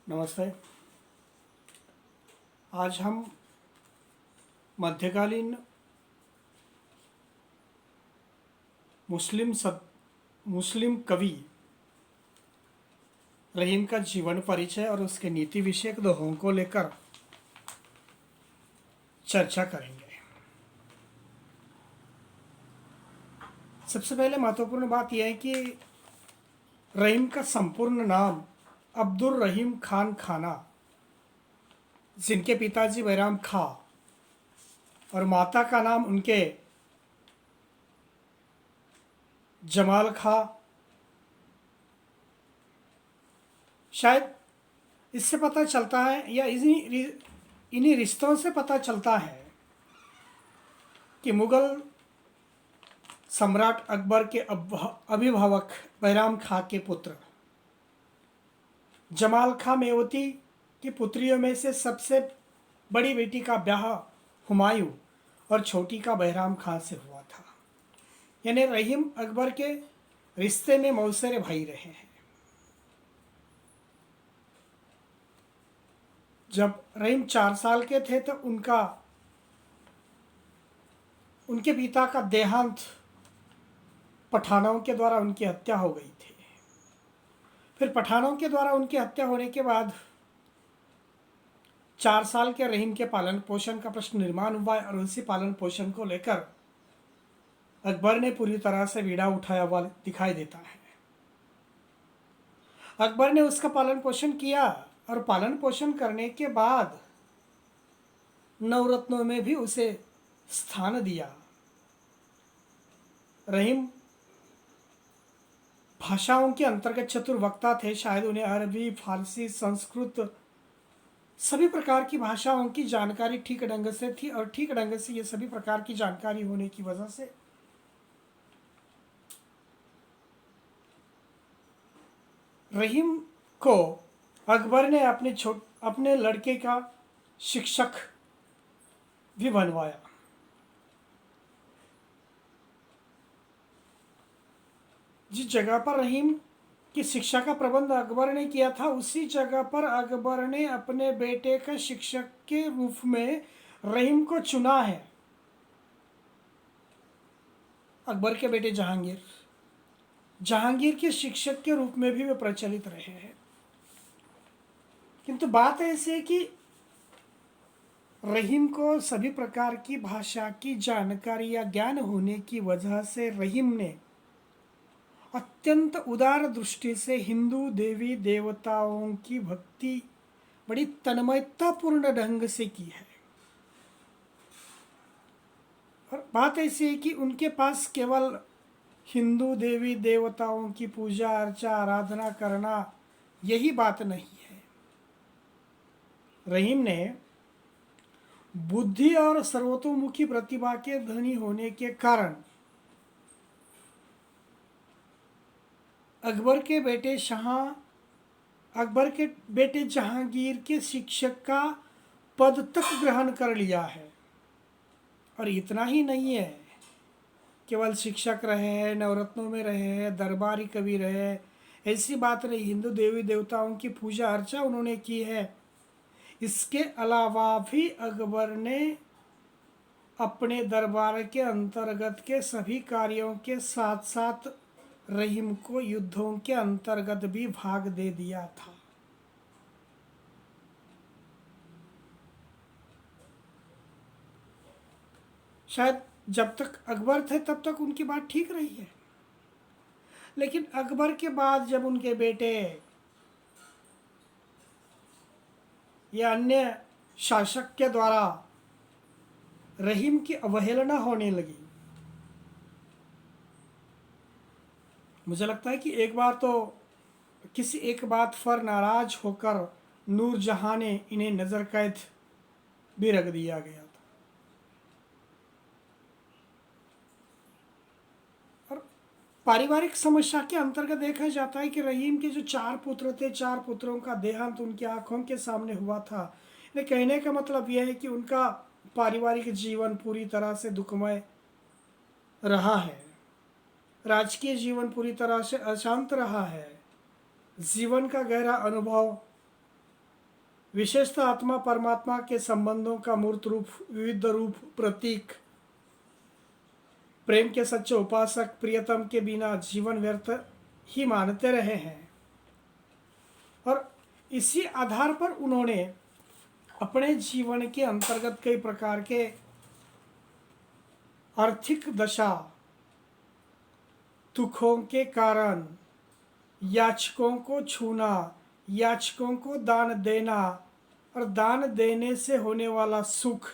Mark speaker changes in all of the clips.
Speaker 1: नमस्ते। आज हम मध्यकालीन मुस्लिम कवि रहीम का जीवन परिचय और उसके नीति विषयक दोहों को लेकर चर्चा करेंगे। सबसे पहले महत्वपूर्ण बात यह है कि रहीम का संपूर्ण नाम अब्दुल रहीम खान खाना, जिनके पिताजी बैराम खां और माता का नाम उनके जमाल खां। शायद इससे पता चलता है या इन्हीं रिश्तों से पता चलता है कि मुगल सम्राट अकबर के अभिभावक बैराम खां के पुत्र जमाल खां मेवाती की पुत्रियों में से सबसे बड़ी बेटी का ब्याह हुमायूं और छोटी का बैराम खां से हुआ था। यानी रहीम अकबर के रिश्ते में मौसेरे भाई रहे हैं। जब रहीम 4 साल के थे तो उनके पिता का देहांत पठानों के द्वारा उनकी हत्या हो गई थी। फिर पठानों के द्वारा उनकी हत्या होने के बाद 4 साल के रहीम के पालन पोषण का प्रश्न निर्माण हुआ और उसी पालन पोषण को लेकर अकबर ने पूरी तरह से बीड़ा उठाया हुआ दिखाई देता है। अकबर ने उसका पालन पोषण किया और पालन पोषण करने के बाद नवरत्नों में भी उसे स्थान दिया। रहीम भाषाओं के अंतर्गत चतुर वक्ता थे। शायद उन्हें अरबी, फारसी, संस्कृत सभी प्रकार की भाषाओं की जानकारी ठीक ढंग से थी और ठीक ढंग से ये सभी प्रकार की जानकारी होने की वजह से रहीम को अकबर ने अपने लड़के का शिक्षक भी बनवाया। जिस जगह पर रहीम की शिक्षा का प्रबंध अकबर ने किया था, उसी जगह पर अकबर ने अपने बेटे का शिक्षक के रूप में रहीम को चुना है। अकबर के बेटे जहांगीर के शिक्षक के रूप में भी वे प्रचलित रहे हैं। किंतु बात ऐसी है कि रहीम को सभी प्रकार की भाषा की जानकारी या ज्ञान होने की वजह से रहीम ने अत्यंत उदार दृष्टि से हिंदू देवी देवताओं की भक्ति बड़ी तन्मयतापूर्ण ढंग से की है। और बात ऐसी है कि उनके पास केवल हिंदू देवी देवताओं की पूजा अर्चा आराधना करना यही बात नहीं है। रहीम ने बुद्धि और सर्वतोमुखी प्रतिभा के धनी होने के कारण अकबर के बेटे जहांगीर के शिक्षक का पद तक ग्रहण कर लिया है। और इतना ही नहीं है, केवल शिक्षक रहे हैं, नवरत्नों में रहे हैं, दरबारी कवि रहे, ऐसी बात नहीं। हिंदू देवी देवताओं की पूजा अर्चा उन्होंने की है। इसके अलावा भी अकबर ने अपने दरबार के अंतर्गत के सभी कार्यों के साथ साथ रहीम को युद्धों के अंतर्गत भी भाग दे दिया था। शायद जब तक अकबर थे तब तक उनकी बात ठीक रही है, लेकिन अकबर के बाद जब उनके बेटे या अन्य शासक के द्वारा रहीम की अवहेलना होने लगी, मुझे लगता है कि एक बार तो किसी एक बात पर नाराज होकर नूरजहां ने इन्हें नजर कैद भी रख दिया गया था। और पारिवारिक समस्या के अंतर्गत देखा जाता है कि रहीम के जो 4 पुत्र थे, 4 पुत्रों का देहांत उनकी आंखों के सामने हुआ था। ये कहने का मतलब यह है कि उनका पारिवारिक जीवन पूरी तरह से दुखमय रहा है। राजकीय जीवन पूरी तरह से अशांत रहा है। जीवन का गहरा अनुभव विशेषतः आत्मा परमात्मा के संबंधों का मूर्त रूप, विविध रूप, प्रतीक, प्रेम के सच्चे उपासक, प्रियतम के बिना जीवन व्यर्थ ही मानते रहे हैं। और इसी आधार पर उन्होंने अपने जीवन के अंतर्गत कई प्रकार के आर्थिक दशा, दुखों के कारण, याचकों को छूना, याचकों को दान देना और दान देने से होने वाला सुख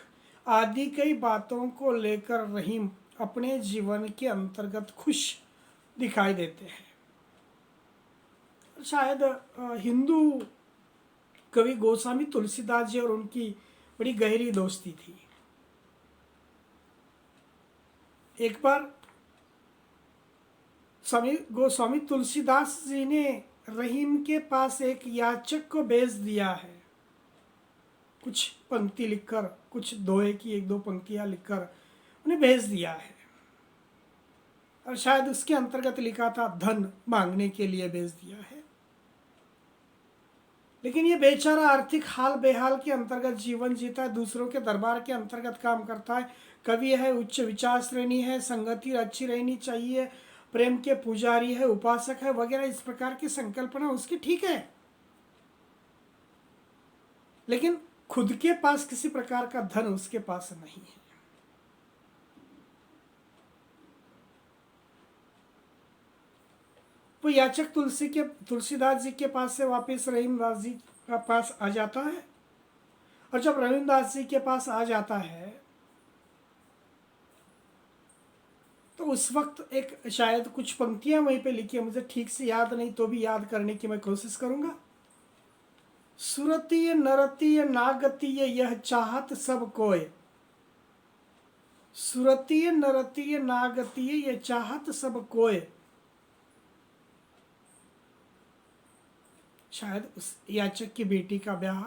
Speaker 1: आदि कई बातों को लेकर रहीम अपने जीवन के अंतर्गत खुश दिखाई देते हैं। शायद हिंदू कवि गोस्वामी तुलसीदास जी और उनकी बड़ी गहरी दोस्ती थी। एक बार गोस्वामी तुलसीदास जी ने रहीम के पास एक याचक को भेज दिया है, कुछ पंक्ति लिखकर, कुछ दोहे की एक दो पंक्तियां लिखकर उन्हें भेज दिया है। और शायद उसके अंतर्गत लिखा था धन मांगने के लिए भेज दिया है। लेकिन ये बेचारा आर्थिक हाल बेहाल के अंतर्गत जीवन जीता है, दूसरों के दरबार के अंतर्गत काम करता है, कवि है, उच्च विचार श्रेणी है, संगति अच्छी रहनी चाहिए, प्रेम के पुजारी है, उपासक है वगैरह, इस प्रकार की संकल्पना उसकी ठीक है। लेकिन खुद के पास किसी प्रकार का धन उसके पास नहीं है। वो याचक तुलसीदास जी के पास से वापस रहीमदास जी का पास आ जाता है। और जब रहीमदास जी के पास आ जाता है तो उस वक्त एक शायद कुछ पंक्तियां वहीं पे लिखी है, मुझे ठीक से याद नहीं, तो भी याद करने की मैं कोशिश करूंगा। सुरतीय नरतीय नागतीय यह चाहत सब कोय, सुरतीय नरतीय नागतीय यह चाहत सब कोय। शायद उस याचक की बेटी का ब्याह,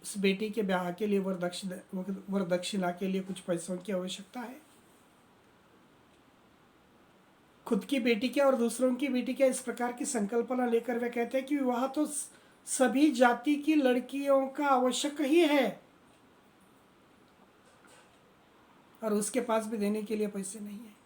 Speaker 1: उस बेटी के ब्याह के लिए वरदक्षिणा के लिए कुछ पैसों की आवश्यकता है। खुद की बेटी के और दूसरों की बेटी के इस प्रकार की संकल्पना लेकर वे कहते हैं कि विवाह तो सभी जाति की लड़कियों का आवश्यक ही है, और उसके पास भी देने के लिए पैसे नहीं है।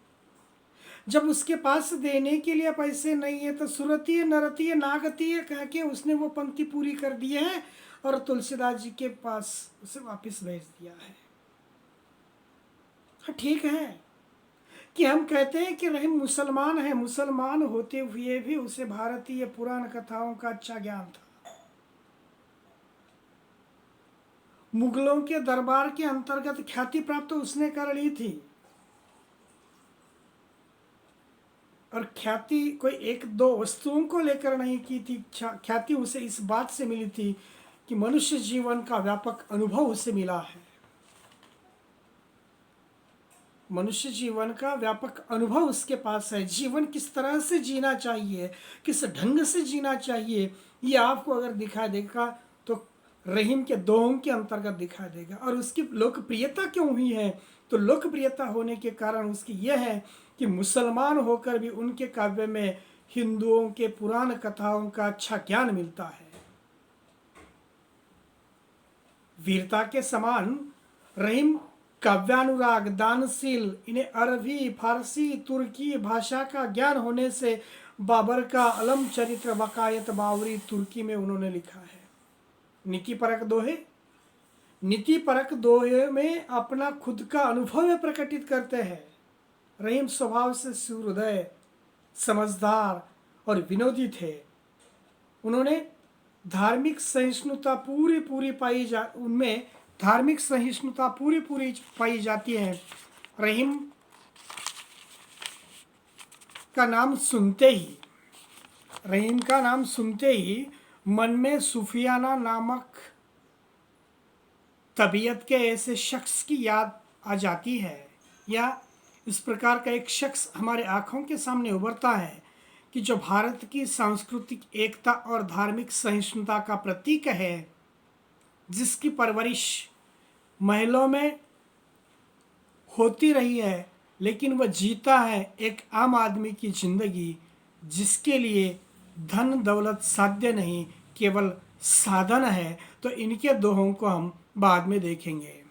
Speaker 1: जब उसके पास देने के लिए पैसे नहीं है तो सुरतीय नरतीय नागतीय कह के उसने वो पंक्ति पूरी कर दी है और तुलसीदास जी के पास उसे वापस भेज दिया है। ठीक है कि हम कहते हैं कि रहीम मुसलमान है, मुसलमान होते हुए भी उसे भारतीय पुराण कथाओं का अच्छा ज्ञान था। मुगलों के दरबार के अंतर्गत ख्याति प्राप्त उसने कर ली थी, और ख्याति कोई एक दो वस्तुओं को लेकर नहीं की थी। ख्याति उसे इस बात से मिली थी कि मनुष्य जीवन का व्यापक अनुभव उसे मिला है। मनुष्य जीवन का व्यापक अनुभव उसके पास है। जीवन किस तरह से जीना चाहिए, किस ढंग से जीना चाहिए, ये आपको अगर दिखा देगा तो रहीम के दोहों के अंतर्गत दिखा देगा। और उसकी लोकप्रियता क्यों हुई है, तो लोकप्रियता होने के कारण उसकी यह है कि मुसलमान होकर भी उनके काव्य में हिंदुओं के पुराण कथाओं का अच्छा ज्ञान मिलता है। वीरता के समान रहीम काव्यानुराग, दानशील, इन्हें अरबी, फारसी, तुर्की भाषा का ज्ञान होने से बाबर का अलम चरित्र वकायत बावरी तुर्की में उन्होंने लिखा है। नीति परक दोहे में अपना खुद का अनुभव प्रकटित करते हैं। रहीम स्वभाव से सुहृदय, समझदार और विनोदी थे। उन्होंने धार्मिक सहिष्णुता उनमें धार्मिक सहिष्णुता पूरी पाई जाती है। रहीम का नाम सुनते ही मन में सूफियाना नामक तबीयत के ऐसे शख्स की याद आ जाती है, या इस प्रकार का एक शख्स हमारे आँखों के सामने उभरता है कि जो भारत की सांस्कृतिक एकता और धार्मिक सहिष्णुता का प्रतीक है, जिसकी परवरिश महलों में होती रही है, लेकिन वह जीता है एक आम आदमी की जिंदगी, जिसके लिए धन दौलत साध्य नहीं, केवल साधन है, तो इनके दोहों को हम बाद में देखेंगे।